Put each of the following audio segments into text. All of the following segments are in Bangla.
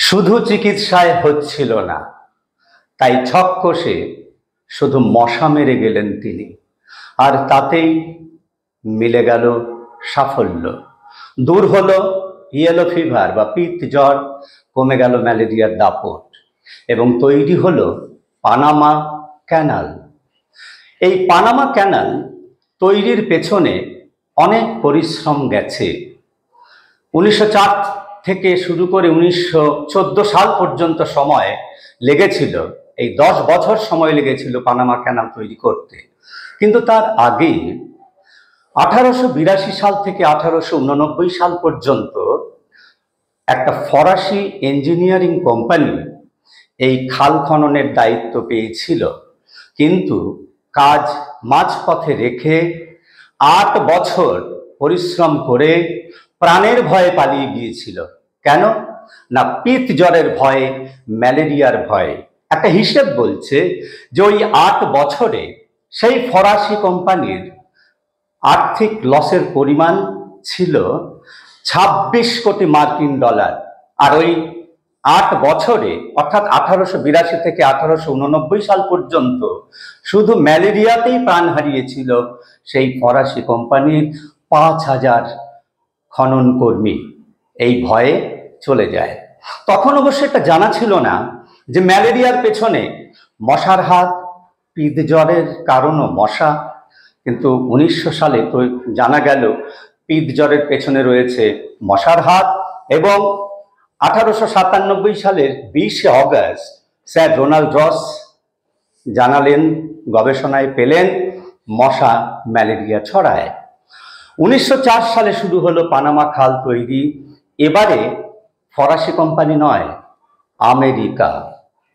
শুধু চিকিৎসায় হচ্ছিল না, তাই ছক কষে শুধু মশা মেরে গেলেন তিনি, আর তাতেই মিলে গেল সাফল্য। দূর হলো ইয়েলো ফিভার বা পিত জ্বর, কমে গেল ম্যালেরিয়ার দাপট, এবং তৈরি হলো পানামা ক্যানাল। এই পানামা ক্যানাল তৈরির পেছনে অনেক পরিশ্রম গেছে। 1904 থেকে শুরু করে 1914 সাল পর্যন্ত সময় লেগেছিল, এই 10 বছর সময় লেগেছিল পানামা ক্যানাল তৈরি করতে। কিন্তু তার আগে 1882 সাল থেকে 1889 সাল পর্যন্ত একটা ফরাসি ইঞ্জিনিয়ারিং কোম্পানি এই খাল খননের দায়িত্ব পেয়েছিল, কিন্তু কাজ মাঝপথে রেখে 8 বছর পরিশ্রম করে প্রাণের ভয়ে পালিয়ে গিয়েছিল। কেন না, পিত জ্বরের ভয়ে, ম্যালেরিয়ার ভয়ে। একটা হিসেব বলছে যে ওই 8 বছরে সেই ফরাসি কোম্পানির আর্থিক লসের পরিমাণ ছিল 26 কোটি মার্কিন ডলার। আর ওই 8 বছরে অর্থাৎ 1882 থেকে 1889 সাল পর্যন্ত শুধু ম্যালেরিয়াতেই প্রাণ হারিয়েছিল সেই ফরাসি কোম্পানির 5000 খনন কর্মী। এই ভয়ে চলে যায়। তখন অবশ্য এটা জানা ছিল না যে ম্যালেরিয়ার পেছনে মশার হাত, পিত জ্বরের কারণও মশা। কিন্তু 1900 সালে তো জানা গেল পিত জ্বরের পেছনে রয়েছে মশার হাত, এবং 1897 সালের 20 অগস্ট স্যার রোনাল্ড রস জানালেন, গবেষণায় পেলেন মশা ম্যালেরিয়া ছড়ায়। 1904 সালে শুরু হলো পানামা খাল তৈরি। এবারে ফরাসি কোম্পানি নয়, আমেরিকা।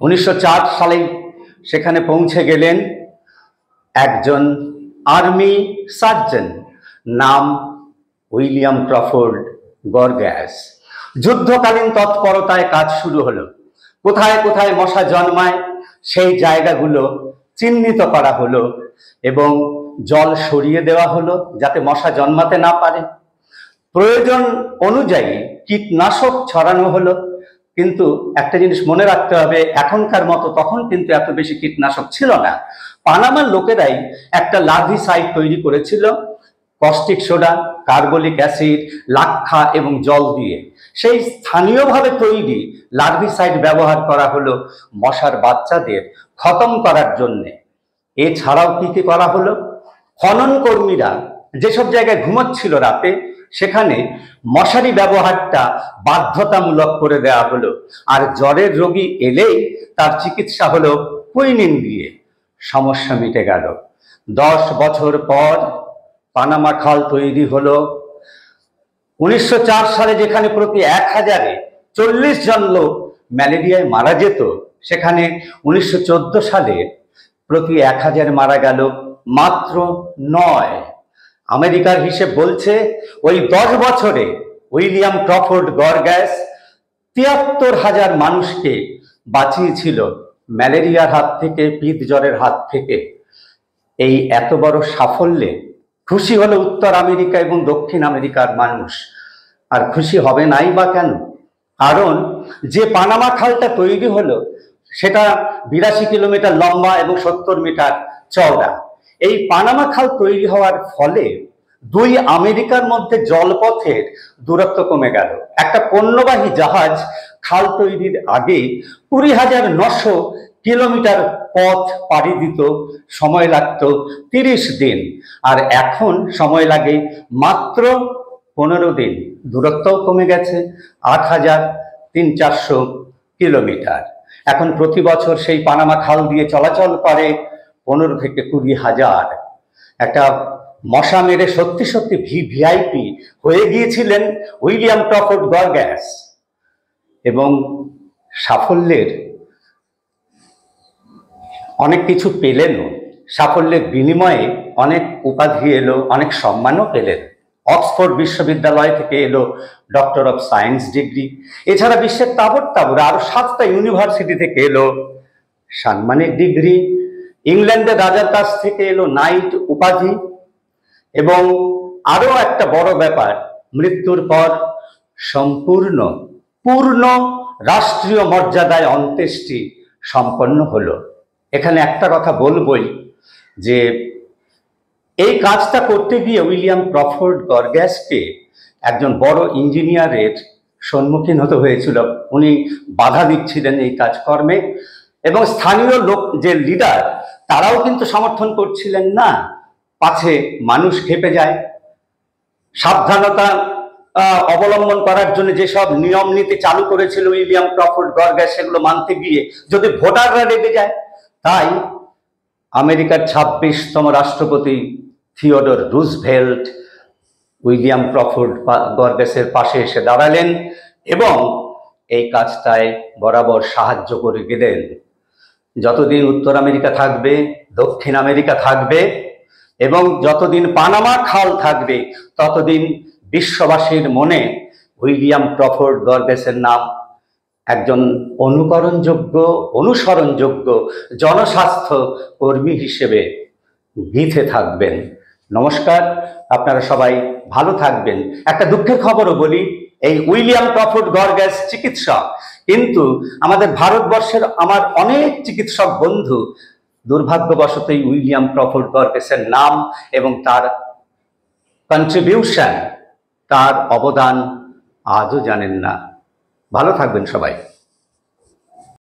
1904 সালে সেখানে পৌঁছে গেলেন একজন আর্মি সার্জন, নাম উইলিয়াম ক্রফোর্ড গর্গ্যাস। যুদ্ধকালীন তৎপরতায় কাজ শুরু হলো। কোথায় কোথায় মশা জন্মায় সেই জায়গাগুলো চিহ্নিত করা হলো এবং জল সরিয়ে দেওয়া হলো যাতে মশা জন্মাতে না পারে। প্রয়োজন অনুযায়ী কীটনাশক ছড়ানো হলো। কিন্তু একটা জিনিস মনে রাখতে হবে, এখনকার মতো তখন কিন্তু এত বেশি কীটনাশক ছিল না। পানামার লোকেরাই একটা লার্ভিসাইড তৈরি করেছিল, কস্টিক সোডা, কার্বলিক অ্যাসিড, লাক্ষা এবং জল দিয়ে। সেই স্থানীয়ভাবে তৈরি লার্ভিসাইড ব্যবহার করা হলো মশার বাচ্চাদের খতম করার জন্যে। এছাড়াও কি কি করা হলো, খনন কর্মীরা যেসব জায়গায় ঘুমোচ্ছিল রাতে, সেখানে মশারি ব্যবহারটা বাধ্যতামূলক করে দেওয়া হলো। আর জ্বরের রোগী এলেই তার চিকিৎসা হলো কুইনিন দিয়ে। সমস্যা মিটে গেল। 10 বছর পর পানামা খাল তৈরি হলো। 1904 সালে যেখানে প্রতি 1000-এ 40 জন লোক ম্যালেরিয়ায় মারা যেত, সেখানে 1914 সালে প্রতি 1000 মারা গেল মাত্র 9। আমেরিকার হিসেব বলছে ওই 10 বছরে উইলিয়াম ক্রফোর্ড গর্গ্যাস 73,000 মানুষকে বাঁচিয়েছিল ম্যালেরিয়ার হাত থেকে, পিত জ্বরের হাত থেকে। এই এত বড় সাফল্যে খুশি হলো উত্তর আমেরিকা এবং দক্ষিণ আমেরিকার মানুষ। আর খুশি হবে নাই বা কেন? কারণ যে পানামা খালটা তৈরি হলো সেটা 82 কিলোমিটার লম্বা এবং 70 মিটার চওড়া। এই পানামা খাল তৈরি হওয়ার ফলে 2 আমেরিকার মধ্যে জলপথের দূরত্ব কমে গেল। একটা পণ্যবাহী জাহাজ খাল তৈরির আগে 20,900 কিলোমিটার পথ পাড়ি দিত, সময় লাগত 30 দিন, আর এখন সময় লাগে মাত্র 15 দিন। দূরত্বও কমে গেছে 8,300-400 কিলোমিটার। এখন প্রতি বছর সেই পানামা খাল দিয়ে চলাচল করে 15 থেকে 20,000। একটা মশা মেরে সত্যি সত্যি ভিআইপি হয়ে গিয়েছিলেন উইলিয়াম ক্রফোর্ড গর্গ্যাস। এবং সাফল্যের অনেক কিছু পেলেনও, সাফল্যের বিনিময়ে অনেক উপাধি এলো, অনেক সম্মানও পেলেন। অক্সফোর্ড বিশ্ববিদ্যালয় থেকে এলো ডক্টর অফ সায়েন্স ডিগ্রি। এছাড়া বিশ্বের তাবড় তাবড় আরো 7টা ইউনিভার্সিটি থেকে এলো সাম্মানিক ডিগ্রি। ইংল্যান্ডের রাজার কাছ থেকে এলো নাইট উপাধি। এবং আরো একটা বড় ব্যাপার, মৃত্যুর পর সম্পূর্ণ পূর্ণ রাষ্ট্রীয় মর্যাদায় অন্ত্যেষ্টি সম্পন্ন হলো। এখানে একটা কথা বলবই যে এই কাজটা করতে গিয়ে উইলিয়াম ক্রফোর্ড গর্গ্যাসকে একজন বড় ইঞ্জিনিয়ারের সম্মুখীন হতে হয়েছিল। উনি বাধা দিচ্ছিলেন এই কাজকর্মে, এবং স্থানীয় লোক যে লিডার তারাও কিন্তু সমর্থন করছিলেন না, পাছে মানুষ খেপে যায়। সাবধানতা অবলম্বন করার জন্য যেসব নিয়ম নীতি চালু করেছিল উইলিয়াম ক্রফোর্ড গর্গ্যাস, সেগুলো মানতে গিয়ে যদি ভোটাররা রেগে যায়, তাই আমেরিকার 26তম রাষ্ট্রপতি থিওডোর রুজভেল্ট উইলিয়াম ক্রফোর্ড গর্গ্যাসের পাশে এসে দাঁড়ালেন এবং এই কাজটায় বরাবর সাহায্য করে গেলেন। যতদিন উত্তর আমেরিকা থাকবে, দক্ষিণ আমেরিকা থাকবে এবং যতদিন পানামা খাল থাকবে, ততদিন বিশ্ববাসীর মনে উইলিয়াম ক্রফোর্ড গর্গ্যাসের নাম একজন অনুকরণযোগ্য, অনুসরণযোগ্য জনস্বাস্থ্য কর্মী হিসেবে গীথে থাকবেন। নমস্কার, আপনারা সবাই ভালো থাকবেন। একটা দুঃখের খবরও বলি, এই উইলিয়াম ক্রফোর্ড গর্গ্যাস চিকিৎসক, কিন্তু আমাদের ভারতবর্ষের আমার অনেক চিকিৎসক বন্ধু দুর্ভাগ্যবশত এই উইলিয়াম ক্রফোর্ড গর্গ্যাসের নাম এবং তার কন্ট্রিবিউশন, তার অবদান আজও জানেন না। ভালো থাকবেন সবাই।